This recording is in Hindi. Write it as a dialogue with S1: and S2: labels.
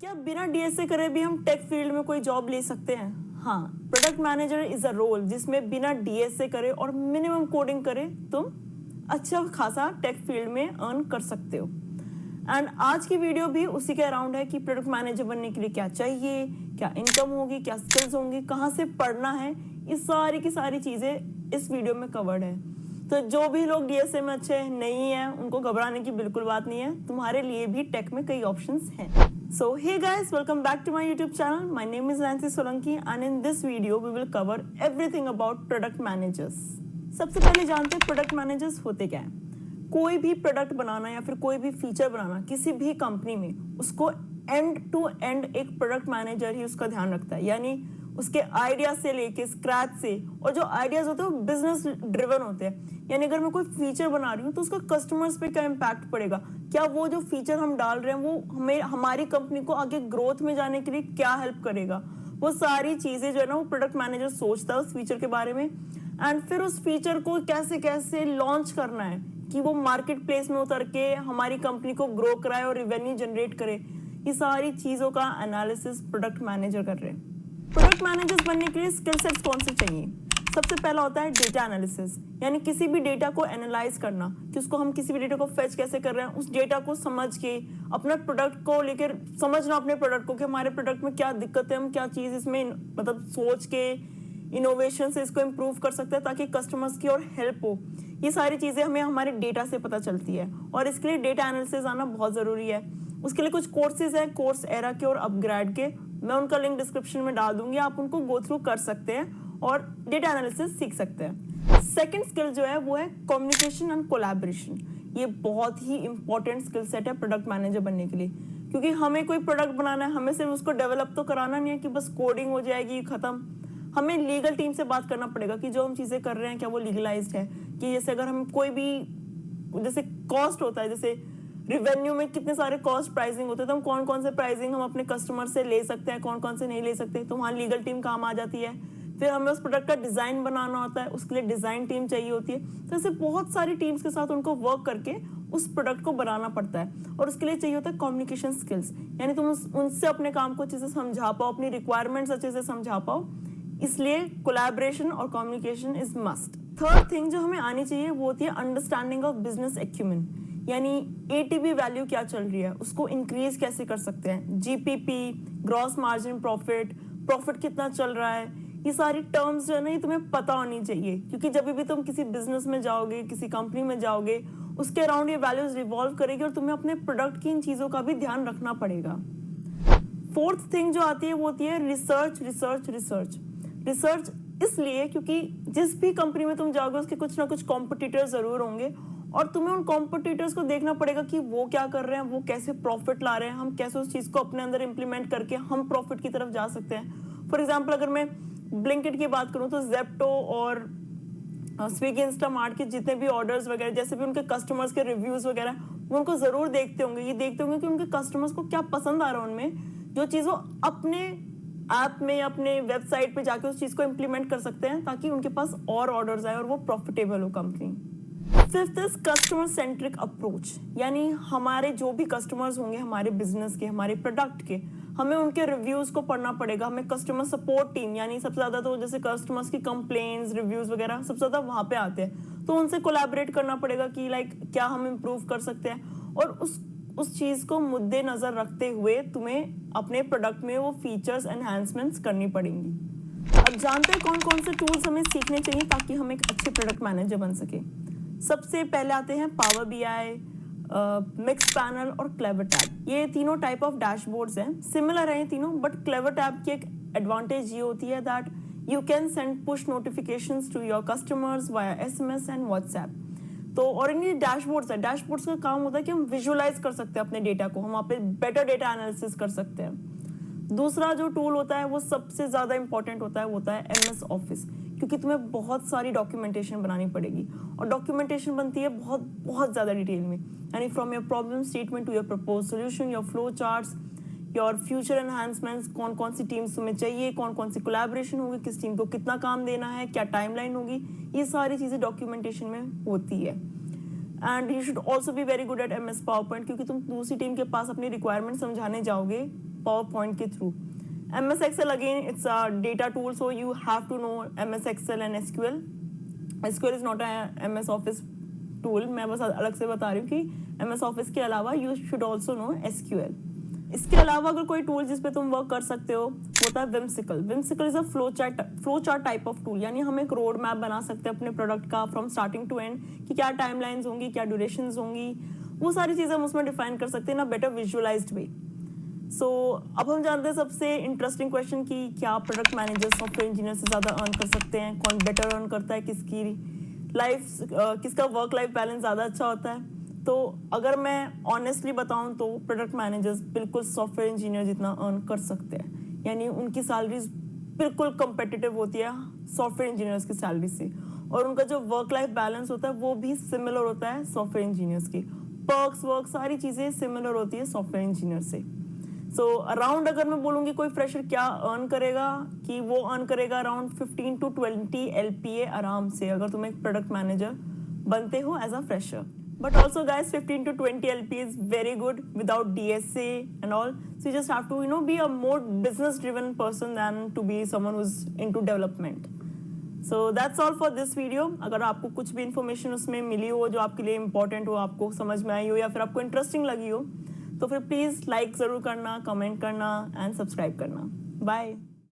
S1: क्या बिना डीएसए करे भी हम टेक फील्ड में कोई जॉब ले सकते हैं? हाँ, product manager is a role जिसमें बिना डीएसए करे और मिनिमम कोडिंग करे तुम अच्छा खासा टेक फील्ड में अर्न कर सकते हो। एंड आज की वीडियो भी उसी के अराउंड है कि प्रोडक्ट मैनेजर बनने के लिए क्या चाहिए, क्या इनकम होगी, क्या स्किल्स होंगी, कहाँ से पढ़ना है, ये सारी की सारी चीज़ें इस वीडियो में कवर्ड है। तो जो भी लोग डीएसए में अच्छे नहीं हैं उनको घबराने की बिल्कुल बात नहीं है, तुम्हारे लिए भी टेक में कई ऑप्शंस हैं। So hey guys, welcome back to my YouTube channel. My name is Nancy Solanki and in this video we will cover everything about product managers. सबसे पहले जानते हैं प्रोडक्ट मैनेजर्स होते क्या हैं। कोई भी प्रोडक्ट बनाना या फिर कोई भी फीचर बनाना किसी भी कंपनी में उसको एंड टू एंड एक प्रोडक्ट मैनेजर ही उसका ध्यान रखता है, यानी उसके आइडिया से लेके स्क्रैच से, और जो आइडियाज होते हैं वो बिजनेस ड्रिवन होते हैं, यानी अगर मैं कोई फीचर बना रही हूँ तो उसका कस्टमर्स पे क्या इम्पैक्ट पड़ेगा, क्या वो जो फीचर हम डाल रहे हैं वो हमें हमारी कंपनी को आगे ग्रोथ में जाने के लिए क्या हेल्प करेगा, वो सारी चीजें जो है ना वो प्रोडक्ट मैनेजर सोचता है उस फीचर के बारे में। एंड फिर उस फीचर को कैसे कैसे लॉन्च करना है कि वो मार्केट प्लेस में उतर के हमारी कंपनी को ग्रो कराए और रेवेन्यू जनरेट करे, ये सारी चीजों का एनालिसिस प्रोडक्ट मैनेजर कर रहे हैं। प्रोडक्ट मैनेजर्स बनने के लिए स्किल सेट्स कौन से चाहिए? सबसे पहला होता है डेटा एनालिसिस, यानी किसी भी डेटा को एनालाइज करना कि उसको हम किसी भी डेटा को फेच कैसे कर रहे हैं, उस डेटा को समझ के अपना प्रोडक्ट को लेकर समझना, अपने प्रोडक्ट को कि हमारे प्रोडक्ट में क्या दिक्कत है, हम क्या चीज़ इसमें मतलब सोच के इनोवेशन से इसको इम्प्रूव कर सकते हैं ताकि कस्टमर्स की और हेल्प हो। ये सारी चीज़ें हमें हमारे डेटा से पता चलती है और इसके लिए डेटा एनालिसिस आना बहुत ज़रूरी है। उसके लिए कुछ कोर्सेज हैं, कोर्स एरा के और अपग्रेड के, मैं उनका लिंक डिस्क्रिप्शन में डाल दूंगी, आप उनको गो थ्रू कर सकते हैं और डेटा एनालिसिस सीख सकते हैं। सेकंड स्किल जो है वो है कम्युनिकेशन एंड कोलैबोरेशन। ये बहुत ही इंपॉर्टेंट स्किल सेट है प्रोडक्ट मैनेजर बनने के लिए, क्योंकि हमें कोई प्रोडक्ट बनाना है, हमें सिर्फ उसको डेवलप तो कराना नहीं है कि बस कोडिंग हो जाएगी खत्म। हमें लीगल टीम से बात करना पड़ेगा कि जो हम चीज़ें कर रहे हैं क्या वो लीगलाइज्ड है, कि जैसे अगर हम कोई भी जैसे कॉस्ट होता है, जैसे रिवेन्यू में कितने सारे कॉस्ट प्राइसिंग होते हैं, तो हम कौन कौन से प्राइसिंग हम अपने कस्टमर से ले सकते हैं, कौन कौन से नहीं ले सकते, तो वहाँ लीगल टीम काम आ जाती है। फिर हमें उस प्रोडक्ट का डिज़ाइन बनाना होता है, उसके लिए डिज़ाइन टीम चाहिए होती है। तो ऐसे बहुत सारी टीम्स के साथ उनको वर्क करके उस प्रोडक्ट को बनाना पड़ता है और उसके लिए चाहिए होता है कम्युनिकेशन स्किल्स, यानी तुम उनसे अपने काम को अच्छे से समझा पाओ, अपनी रिक्वायरमेंट्स अच्छे से समझा पाओ, इसलिए कोलैबोरेशन और communication is must. Third thing जो हमें आनी चाहिए वो होती है अंडरस्टैंडिंग ऑफ बिजनेस एक्यूमेन, यानी एटीपी वैल्यू क्या चल रही है, उसको इंक्रीज कैसे कर सकते हैं, GPP, gross margin profit, profit कितना चल रहा है, ये सारी टर्म्स जो है ना ये तुम्हें पता होनी चाहिए, क्योंकि जब भी तुम किसी बिजनेस में जाओगे, किसी कंपनी में जाओगे, उसके अराउंड ये वैल्यूज रिवॉल्व करेगी और तुम्हें अपने प्रोडक्ट की इन चीज़ों का भी ध्यान रखना पड़ेगा। फोर्थ थिंग जो आती है वो होती है रिसर्च रिसर्च रिसर्च। रिसर्च इसलिए क्योंकि जिस भी कंपनी में तुम जाओगे उसके कुछ ना कुछ कॉम्पिटिटर्स जरूर होंगे और तुम्हें उन कॉम्पिटिटर्स को देखना पड़ेगा कि वो क्या कर रहे हैं, वो कैसे प्रॉफिट ला रहे हैं, हम कैसे उस चीज़ को अपने अंदर इंप्लीमेंट करके हम प्रॉफिट की तरफ जा सकते हैं। फॉर एग्जाम्पल अगर मैं ब्लिंकिट की बात करूँ तो जेप्टो और स्विगी, इंस्टामार्ट के जितने भी ऑर्डर्स वगैरह, जैसे भी उनके कस्टमर्स के रिव्यूज़ वगैरह, वो उनको ज़रूर देखते होंगे, ये देखते होंगे कि उनके कस्टमर्स को क्या पसंद आ रहा है उनमें, जो चीज़ वो अपने ऐप में या अपने वेबसाइट पे जाके उस चीज़ को इम्प्लीमेंट कर सकते हैं ताकि उनके पास और ऑर्डर्स आए और वो प्रॉफिटेबल हो company. Fifth is customer centric approach, यानी हमारे जो भी कस्टमर्स होंगे हमारे बिजनेस के, हमारे प्रोडक्ट के, हमें उनके रिव्यूज़ को पढ़ना पड़ेगा। हमें कस्टमर सपोर्ट टीम, यानी सबसे ज़्यादा तो जैसे कस्टमर्स की कंप्लेंट्स, रिव्यूज़ वगैरह सबसे ज़्यादा वहाँ पे आते हैं, तो उनसे कोलैबोरेट करना पड़ेगा कि लाइक क्या हम इम्प्रूव कर सकते हैं, और उस चीज़ को मुद्दे नज़र रखते हुए तुम्हें अपने प्रोडक्ट में वो फीचर्स एनहांसमेंट्स करनी पड़ेंगी। अब जानते हैं कौन कौन से टूल्स हमें सीखने चाहिए ताकि हम एक अच्छे प्रोडक्ट मैनेजर बन सके। सबसे पहले आते हैं पावर बीआई, मिक्स पैनल और क्लेवर टैब। ये तीनों टाइप ऑफ डैशबोर्ड्स हैं, सिमिलर हैं ये तीनों, बट क्लेवर टैब की एक एडवांटेज ये होती है that you can send push notifications to your customers via SMS and WhatsApp. तो और इनके डैशबोर्ड्स है, डैशबोर्ड्स का काम होता है कि हम विजुअलाइज कर सकते हैं अपने डेटा को, हम वहाँ पे बेटर डेटा एनालिसिस कर सकते हैं। दूसरा जो टूल होता है वो सबसे ज़्यादा इंपॉर्टेंट होता है एमएस ऑफिस, क्योंकि तुम्हें बहुत सारी डॉक्यूमेंटेशन बनानी पड़ेगी और डॉक्यूमेंटेशन बनती है बहुत बहुत ज़्यादा डिटेल में, यानी from your problem statement to your propose solution, your flow charts, your future enhancements, कौन कौन सी टीम्स तुम्हें चाहिए, कौन कौन सी कोलैबोरेशन होगी, किस टीम को कितना काम देना है, क्या टाइमलाइन होगी, ये सारी चीज़ें डॉक्यूमेंटेशन में होती है। And you should also be very good at MS power point, क्योंकि तुम दूसरी टीम के पास अपनी रिक्वायरमेंट समझाने जाओगे PowerPoint के through. MS Excel again, it's a data tool, so you have to know MS Excel and SQL. SQL is not a MS Office tool. मैं बस अलग से बता रही हूँ कि MS Office के अलावा you should also know SQL. इसके अलावा अगर कोई टूल जिस पे तुम वर्क कर सकते हो वो होता है Whimsical. Whimsical is a flow chart type of tool, यानी हम एक रोड मैप बना सकते हैं अपने प्रोडक्ट का फ्रॉम स्टार्टिंग टू एंड कि क्या टाइमलाइंस होंगी, क्या ड्यूरेशंस होंगी, वो सारी चीज़ें हम उसमें डिफाइन कर सकते हैं ना बेटर विजुअलाइज्ड वे. सो अब हम जानते हैं सबसे इंटरेस्टिंग क्वेश्चन कि क्या प्रोडक्ट मैनेजर सॉफ्टवेयर इंजीनियर से ज़्यादा अर्न कर सकते हैं, कौन बेटर अर्न करता है, किसका वर्क लाइफ बैलेंस ज़्यादा अच्छा होता है. तो अगर मैं ऑनेस्टली बताऊं तो प्रोडक्ट मैनेजर्स बिल्कुल सॉफ्टवेयर इंजीनियर जितना अर्न कर सकते हैं, यानी उनकी सैलरीज बिल्कुल कंपेटिटिव होती है सॉफ्टवेयर इंजीनियर्स की सैलरी से, और उनका जो वर्क लाइफ बैलेंस होता है वो भी सिमिलर होता है सॉफ्टवेयर इंजीनियर्स की. पर्क्स वर्क सारी चीज़ें सिमिलर होती है सॉफ्टवेयर इंजीनियर से. सो अराउंड अगर मैं बोलूँगी कोई फ्रेशर क्या अर्न करेगा, कि वो अर्न करेगा अराउंड 15 to 20 LPA आराम से अगर तुम एक प्रोडक्ट मैनेजर बनते हो as a fresher. But also guys, 15 to 20 LP is very good without DSA and all. So you just have to, be a more business driven person than to be someone who's into development. So that's all for this video. अगर आपको कुछ भी information उसमें मिली हो जो आपके लिए important हो, आपको समझ में आई हो या फिर आपको interesting लगी हो, तो फिर प्लीज़ लाइक ज़रूर करना, कमेंट करना एंड सब्सक्राइब करना. बाय.